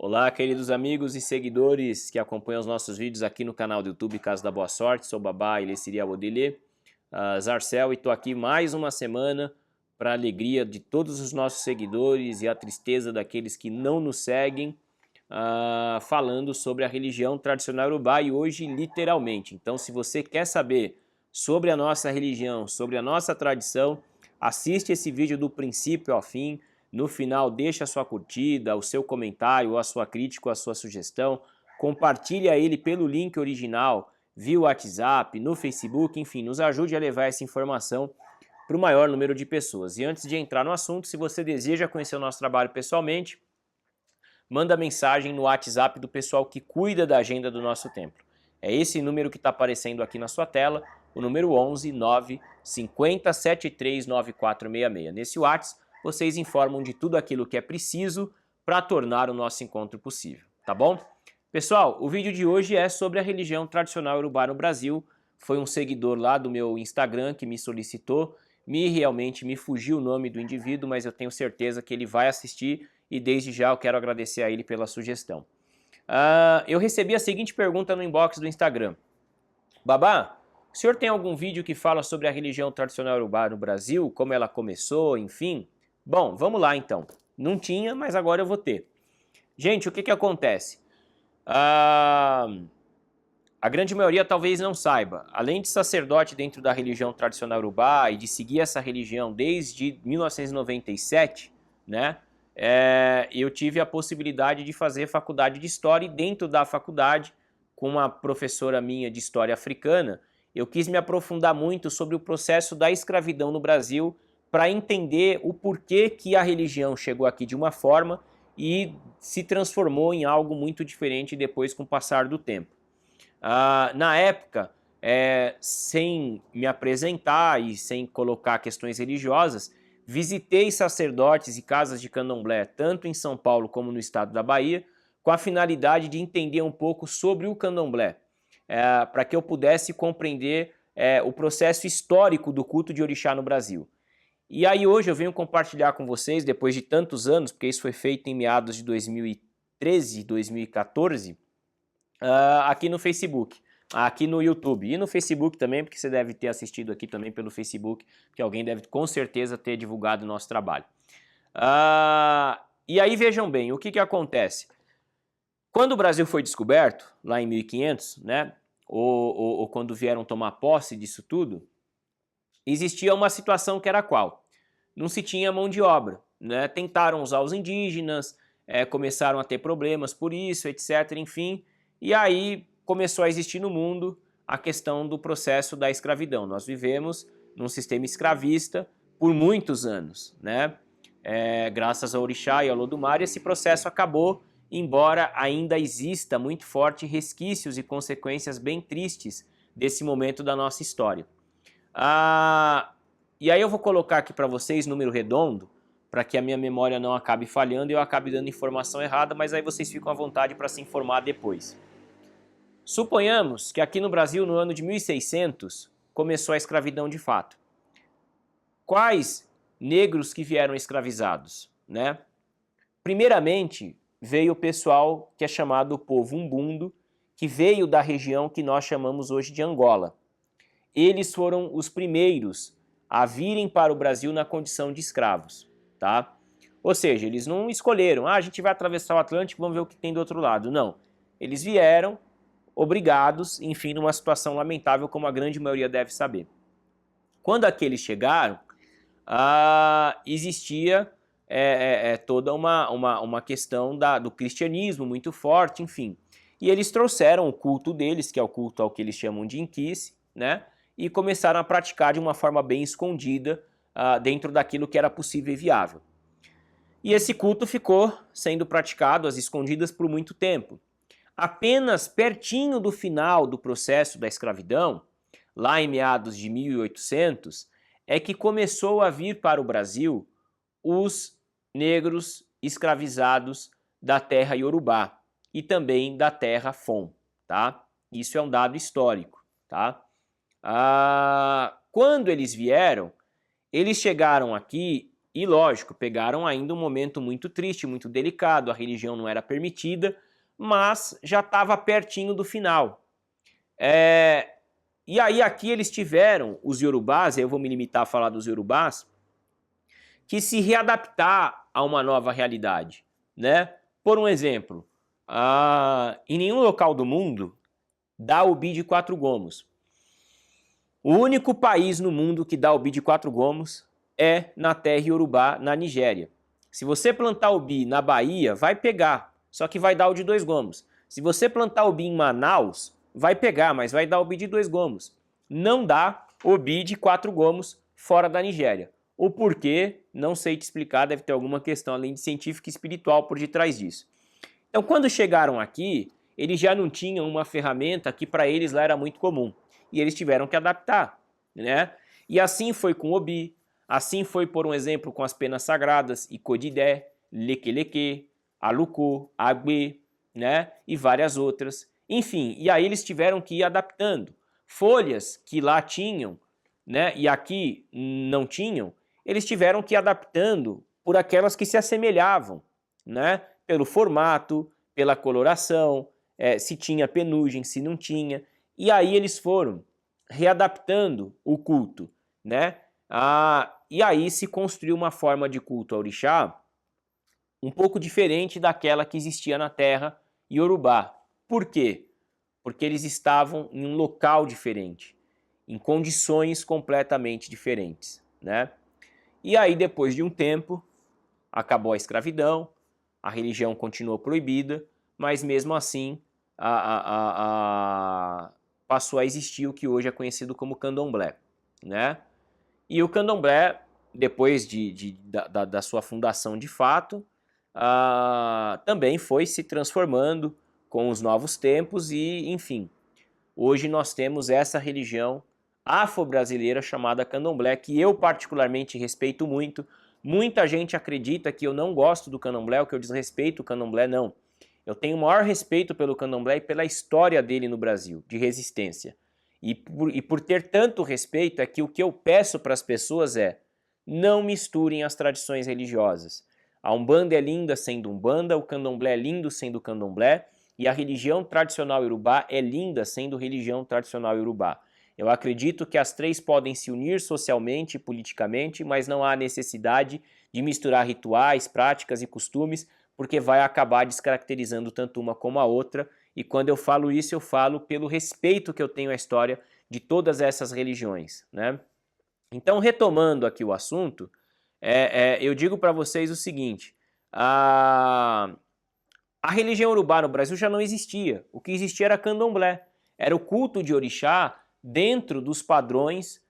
Olá, queridos amigos e seguidores que acompanham os nossos vídeos aqui no canal do YouTube Casa da Boa Sorte. Sou Babá Ilessiria Odile Zarcel e estou aqui mais uma semana para a alegria de todos os nossos seguidores e a tristeza daqueles que não nos seguem, falando sobre a religião tradicional Yorubá e hoje literalmente. Então, se você quer saber sobre a nossa religião, sobre a nossa tradição, assiste esse vídeo do princípio ao fim. No final, deixa a sua curtida, o seu comentário, ou a sua crítica, ou a sua sugestão. Compartilha ele pelo link original, via WhatsApp, no Facebook, enfim, nos ajude a levar essa informação para o maior número de pessoas. E antes de entrar no assunto, se você deseja conhecer o nosso trabalho pessoalmente, manda mensagem no WhatsApp do pessoal que cuida da agenda do nosso templo. É esse número que está aparecendo aqui na sua tela, o número 11 9 50 73 9466. Nesse WhatsApp, vocês informam de tudo aquilo que é preciso para tornar o nosso encontro possível, tá bom? Pessoal, o vídeo de hoje é sobre a religião tradicional Yorubá no Brasil. Foi um seguidor lá do meu Instagram que me solicitou, realmente me fugiu o nome do indivíduo, mas eu tenho certeza que ele vai assistir e desde já eu quero agradecer a ele pela sugestão. Eu recebi a seguinte pergunta no inbox do Instagram. Babá, o senhor tem algum vídeo que fala sobre a religião tradicional Yorubá no Brasil, como ela começou, enfim? Bom, vamos lá então. Não tinha, mas agora eu vou ter. Gente, o que acontece? A grande maioria talvez não saiba. Além de sacerdote dentro da religião tradicional Yorubá e de seguir essa religião desde 1997, né? Eu tive a possibilidade de fazer faculdade de História e dentro da faculdade, com uma professora minha de História Africana, eu quis me aprofundar muito sobre o processo da escravidão no Brasil para entender o porquê que a religião chegou aqui de uma forma e se transformou em algo muito diferente depois com o passar do tempo. Na época, sem me apresentar e sem colocar questões religiosas, visitei sacerdotes e casas de candomblé, tanto em São Paulo como no estado da Bahia, com a finalidade de entender um pouco sobre o candomblé, para que eu pudesse compreender o processo histórico do culto de orixá no Brasil. E aí hoje eu venho compartilhar com vocês, depois de tantos anos, porque isso foi feito em meados de 2013, 2014, aqui no Facebook, aqui no YouTube e no Facebook também, porque você deve ter assistido aqui também pelo Facebook, que alguém deve com certeza ter divulgado o nosso trabalho. E aí vejam bem, o que acontece? Quando o Brasil foi descoberto, lá em 1500, né, ou quando vieram tomar posse disso tudo, existia uma situação que era qual? Não se tinha mão de obra, né? Tentaram usar os indígenas, começaram a ter problemas por isso, etc, enfim, e aí começou a existir no mundo a questão do processo da escravidão. Nós vivemos num sistema escravista por muitos anos, né? Graças ao orixá e ao Lodumare, esse processo acabou, embora ainda exista muito forte resquícios e consequências bem tristes desse momento da nossa história. E aí eu vou colocar aqui para vocês número redondo, para que a minha memória não acabe falhando e eu acabe dando informação errada, mas aí vocês ficam à vontade para se informar depois. Suponhamos que aqui no Brasil, no ano de 1600, começou a escravidão de fato. Quais negros que vieram escravizados, né? Primeiramente, veio o pessoal que é chamado povo Umbundo, que veio da região que nós chamamos hoje de Angola. Eles foram os primeiros a virem para o Brasil na condição de escravos, tá? Ou seja, eles não escolheram, a gente vai atravessar o Atlântico, vamos ver o que tem do outro lado. Não, eles vieram obrigados, enfim, numa situação lamentável, como a grande maioria deve saber. Quando aqueles chegaram, existia toda uma questão do cristianismo muito forte, enfim. E eles trouxeram o culto deles, que é o culto ao que eles chamam de Inquice, né? E começaram a praticar de uma forma bem escondida dentro daquilo que era possível e viável. E esse culto ficou sendo praticado às escondidas por muito tempo. Apenas pertinho do final do processo da escravidão, lá em meados de 1800, é que começou a vir para o Brasil os negros escravizados da terra Yorubá e também da terra Fon, tá? Isso é um dado histórico, tá? Quando eles vieram, eles chegaram aqui E lógico, pegaram ainda um momento muito triste, muito delicado, a religião não era permitida, mas já estava pertinho do final. E aí aqui eles tiveram, os Yorubás, eu vou me limitar a falar dos Yorubás, que se readaptar a uma nova realidade, né? Por um exemplo, em nenhum local do mundo dá ubi de 4 gomos. O único país no mundo que dá ubi de 4 gomos é na terra Yorubá, na Nigéria. Se você plantar ubi na Bahia, vai pegar, só que vai dar o de 2 gomos. Se você plantar ubi em Manaus, vai pegar, mas vai dar ubi de 2 gomos. Não dá ubi de 4 gomos fora da Nigéria. O porquê, não sei te explicar, deve ter alguma questão além de científica e espiritual por detrás disso. Então, quando chegaram aqui, eles já não tinham uma ferramenta que para eles lá era muito comum. E eles tiveram que adaptar, né? E assim foi com o obi, assim foi, por um exemplo, com as penas sagradas, Ikodidé, Lekeleke, Aluko, Agbe, né? E várias outras. Enfim, e aí eles tiveram que ir adaptando. Folhas que lá tinham, né? E aqui não tinham, eles tiveram que ir adaptando por aquelas que se assemelhavam, né? Pelo formato, pela coloração, se tinha penugem, se não tinha. E aí eles foram readaptando o culto, né? E aí se construiu uma forma de culto ao orixá um pouco diferente daquela que existia na terra Yorubá. Por quê? Porque eles estavam em um local diferente, em condições completamente diferentes, né? E aí, depois de um tempo, acabou a escravidão, a religião continuou proibida, mas mesmo assim passou a existir o que hoje é conhecido como candomblé, né? E o candomblé, depois da sua fundação de fato, também foi se transformando com os novos tempos e, enfim, hoje nós temos essa religião afro-brasileira chamada candomblé, que eu particularmente respeito muito. Muita gente acredita que eu não gosto do candomblé, ou que eu desrespeito o candomblé, não. Eu tenho o maior respeito pelo candomblé e pela história dele no Brasil, de resistência. E por ter tanto respeito, é que o que eu peço para as pessoas é: não misturem as tradições religiosas. A Umbanda é linda sendo Umbanda, o candomblé é lindo sendo candomblé, e a religião tradicional Yorubá é linda sendo religião tradicional Yorubá. Eu acredito que as três podem se unir socialmente e politicamente, mas não há necessidade de misturar rituais, práticas e costumes, porque vai acabar descaracterizando tanto uma como a outra. E quando eu falo isso, eu falo pelo respeito que eu tenho à história de todas essas religiões, né? Então, retomando aqui o assunto, eu digo para vocês o seguinte: a religião Yorubá no Brasil já não existia. O que existia era candomblé. Era o culto de orixá dentro dos padrões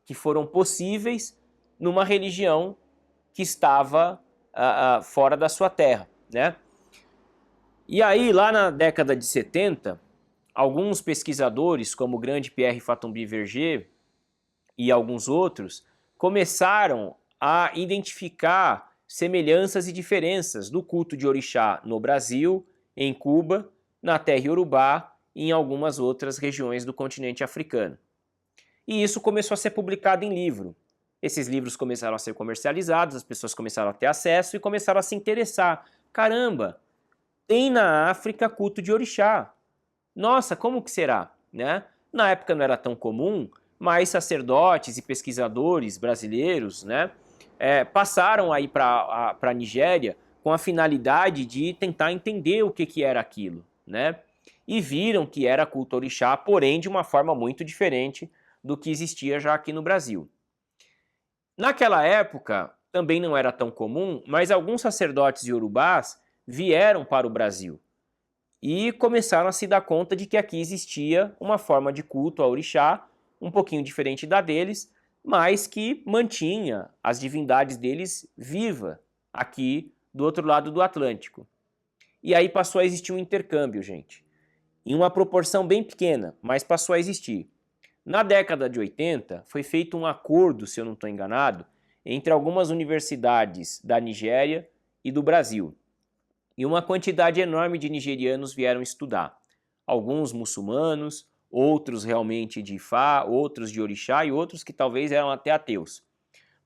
que foram possíveis numa religião que estava fora da sua terra, né? E aí, lá na década de 70, alguns pesquisadores, como o grande Pierre Fatumbi Verger e alguns outros, começaram a identificar semelhanças e diferenças do culto de orixá no Brasil, em Cuba, na terra Yorubá e em algumas outras regiões do continente africano. E isso começou a ser publicado em livro. Esses livros começaram a ser comercializados, as pessoas começaram a ter acesso e começaram a se interessar. Caramba, tem na África culto de orixá. Nossa, como que será? Né? Na época não era tão comum, mas sacerdotes e pesquisadores brasileiros, né, passaram aí para a Nigéria com a finalidade de tentar entender o que era aquilo, né? E viram que era culto orixá, porém de uma forma muito diferente do que existia já aqui no Brasil. Naquela época, também não era tão comum, mas alguns sacerdotes iorubás vieram para o Brasil e começaram a se dar conta de que aqui existia uma forma de culto ao orixá, um pouquinho diferente da deles, mas que mantinha as divindades deles viva aqui do outro lado do Atlântico. E aí passou a existir um intercâmbio, gente, em uma proporção bem pequena, mas passou a existir. Na década de 80, foi feito um acordo, se eu não estou enganado, entre algumas universidades da Nigéria e do Brasil. E uma quantidade enorme de nigerianos vieram estudar. Alguns muçulmanos, outros realmente de Ifá, outros de orixá e outros que talvez eram até ateus.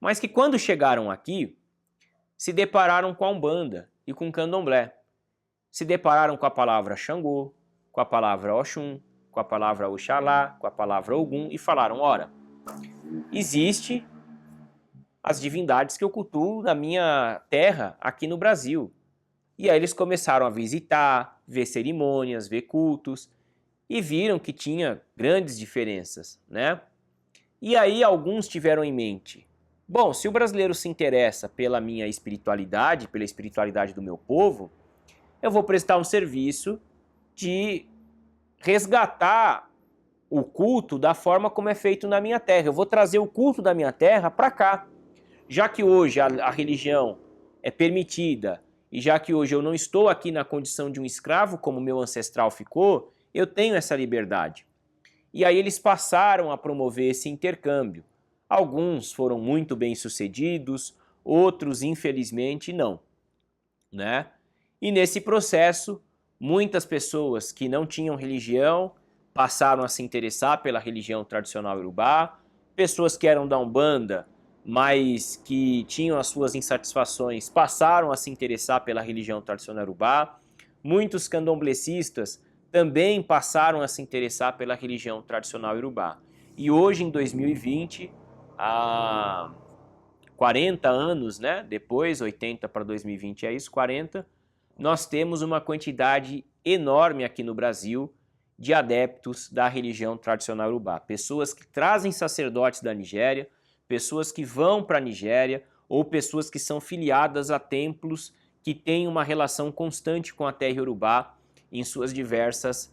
mas que quando chegaram aqui, se depararam com a Umbanda e com o Candomblé. Se depararam com a palavra Xangô, com a palavra Oxum, com a palavra Oxalá, com a palavra Ogum e falaram, ora, existe as divindades que eu cultuo na minha terra aqui no Brasil. E aí eles começaram a visitar, ver cerimônias, ver cultos e viram que tinha grandes diferenças, né? E aí alguns tiveram em mente, bom, se o brasileiro se interessa pela minha espiritualidade, pela espiritualidade do meu povo, eu vou prestar um serviço de resgatar o culto da forma como é feito na minha terra. Eu vou trazer o culto da minha terra para cá. Já que hoje a religião é permitida e já que hoje eu não estou aqui na condição de um escravo como meu ancestral ficou, eu tenho essa liberdade. E aí eles passaram a promover esse intercâmbio. Alguns foram muito bem-sucedidos, outros, infelizmente, não, né? E nesse processo, muitas pessoas que não tinham religião passaram a se interessar pela religião tradicional iorubá, pessoas que eram da Umbanda, mas que tinham as suas insatisfações, passaram a se interessar pela religião tradicional iorubá, muitos candomblecistas também passaram a se interessar pela religião tradicional iorubá. E hoje, em 2020, há 40 anos, né, depois, 80 para 2020 é isso, 40, nós temos uma quantidade enorme aqui no Brasil de adeptos da religião tradicional iorubá. Pessoas que trazem sacerdotes da Nigéria, pessoas que vão para a Nigéria ou pessoas que são filiadas a templos que têm uma relação constante com a terra iorubá em suas diversas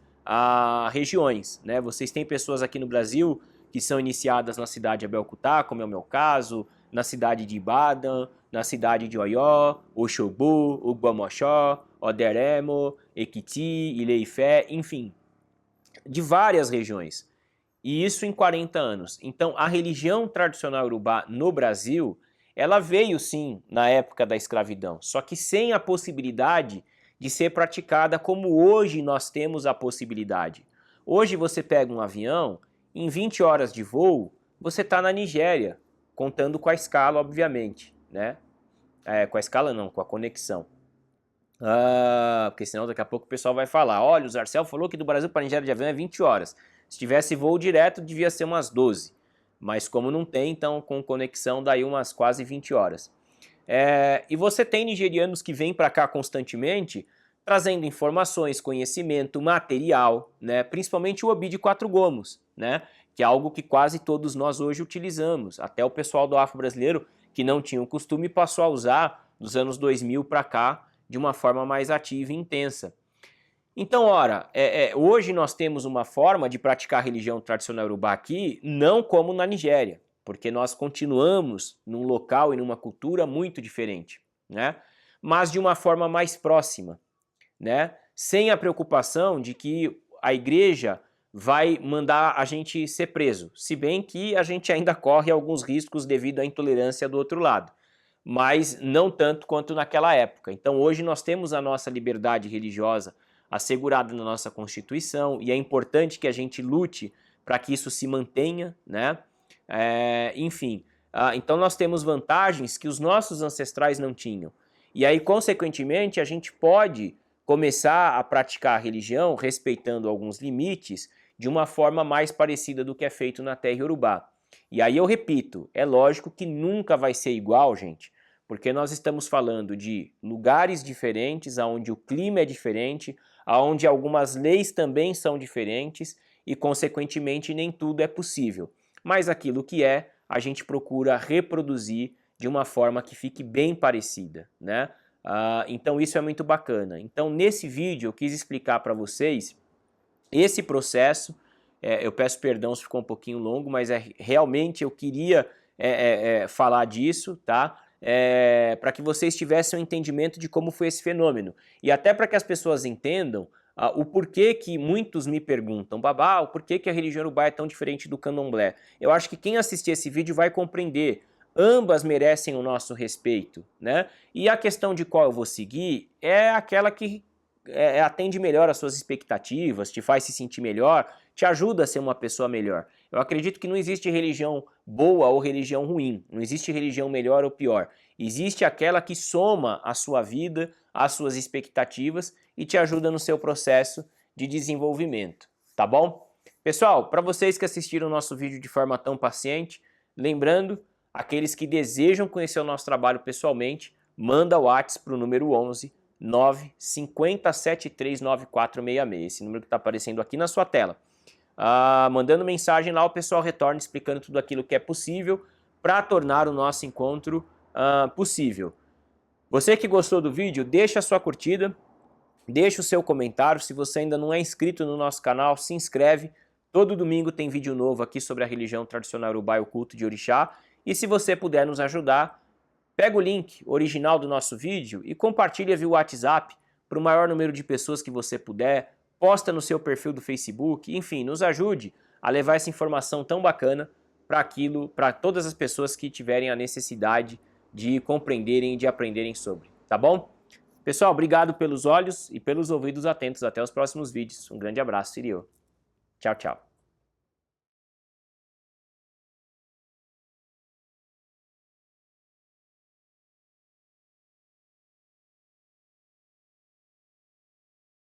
regiões, né? Vocês têm pessoas aqui no Brasil que são iniciadas na cidade de Abelcutá, como é o meu caso, na cidade de Ibadan, na cidade de Oió, Oxobu, Ogbomoxó, Oderemo, Ekiti, Ilé-Ifé, enfim, de várias regiões. E isso em 40 anos. Então, a religião tradicional iorubá no Brasil, ela veio sim na época da escravidão, só que sem a possibilidade de ser praticada como hoje nós temos a possibilidade. Hoje você pega um avião, em 20 horas de voo, você está na Nigéria, contando com a escala, obviamente, né? Com a escala não, com a conexão. Porque senão daqui a pouco o pessoal vai falar, olha, o Zarcel falou que do Brasil para a Nigéria de avião é 20 horas. Se tivesse voo direto, devia ser umas 12. Mas como não tem, então com conexão daí umas quase 20 horas. E você tem nigerianos que vêm para cá constantemente, trazendo informações, conhecimento, material, né? Principalmente o obi de 4 gomos, né? Que é algo que quase todos nós hoje utilizamos. Até o pessoal do afro-brasileiro, que não tinha o costume, passou a usar dos anos 2000 para cá de uma forma mais ativa e intensa. Então, ora, hoje nós temos uma forma de praticar a religião tradicional iorubá aqui, não como na Nigéria, porque nós continuamos num local e numa cultura muito diferente, né? Mas de uma forma mais próxima, né? Sem a preocupação de que a igreja vai mandar a gente ser preso, se bem que a gente ainda corre alguns riscos devido à intolerância do outro lado, mas não tanto quanto naquela época. Então hoje nós temos a nossa liberdade religiosa assegurada na nossa Constituição e é importante que a gente lute para que isso se mantenha, né? Enfim, então nós temos vantagens que os nossos ancestrais não tinham. E aí, consequentemente, a gente pode começar a praticar a religião respeitando alguns limites de uma forma mais parecida do que é feito na terra iorubá. E aí eu repito, é lógico que nunca vai ser igual, gente, porque nós estamos falando de lugares diferentes, onde o clima é diferente, onde algumas leis também são diferentes e, consequentemente, nem tudo é possível. Mas aquilo que a gente procura reproduzir de uma forma que fique bem parecida, né? Então isso é muito bacana. Então nesse vídeo eu quis explicar para vocês esse processo. Eu peço perdão se ficou um pouquinho longo, mas realmente eu queria falar disso, tá? Para que vocês tivessem um entendimento de como foi esse fenômeno. E até para que as pessoas entendam o porquê que muitos me perguntam, Babá, o porquê que a religião iorubá é tão diferente do candomblé? Eu acho que quem assistir esse vídeo vai compreender. Ambas merecem o nosso respeito, né? E a questão de qual eu vou seguir é aquela que atende melhor às suas expectativas, te faz se sentir melhor, te ajuda a ser uma pessoa melhor. Eu acredito que não existe religião boa ou religião ruim, não existe religião melhor ou pior. Existe aquela que soma a sua vida, as suas expectativas e te ajuda no seu processo de desenvolvimento, tá bom? Pessoal, para vocês que assistiram o nosso vídeo de forma tão paciente, lembrando, aqueles que desejam conhecer o nosso trabalho pessoalmente, manda o WhatsApp para o número 11 950739466, esse número que está aparecendo aqui na sua tela. Mandando mensagem lá, o pessoal retorna explicando tudo aquilo que é possível para tornar o nosso encontro possível. Você que gostou do vídeo, deixa a sua curtida, deixa o seu comentário. Se você ainda não é inscrito no nosso canal, se inscreve. Todo domingo tem vídeo novo aqui sobre a religião tradicional Urubá e o culto de Orixá. E se você puder nos ajudar, pega o link original do nosso vídeo e compartilha via WhatsApp para o maior número de pessoas que você puder, posta no seu perfil do Facebook, enfim, nos ajude a levar essa informação tão bacana para todas as pessoas que tiverem a necessidade de compreenderem e de aprenderem sobre, tá bom? Pessoal, obrigado pelos olhos e pelos ouvidos atentos. Até os próximos vídeos. Um grande abraço, Sirio. Tchau, tchau.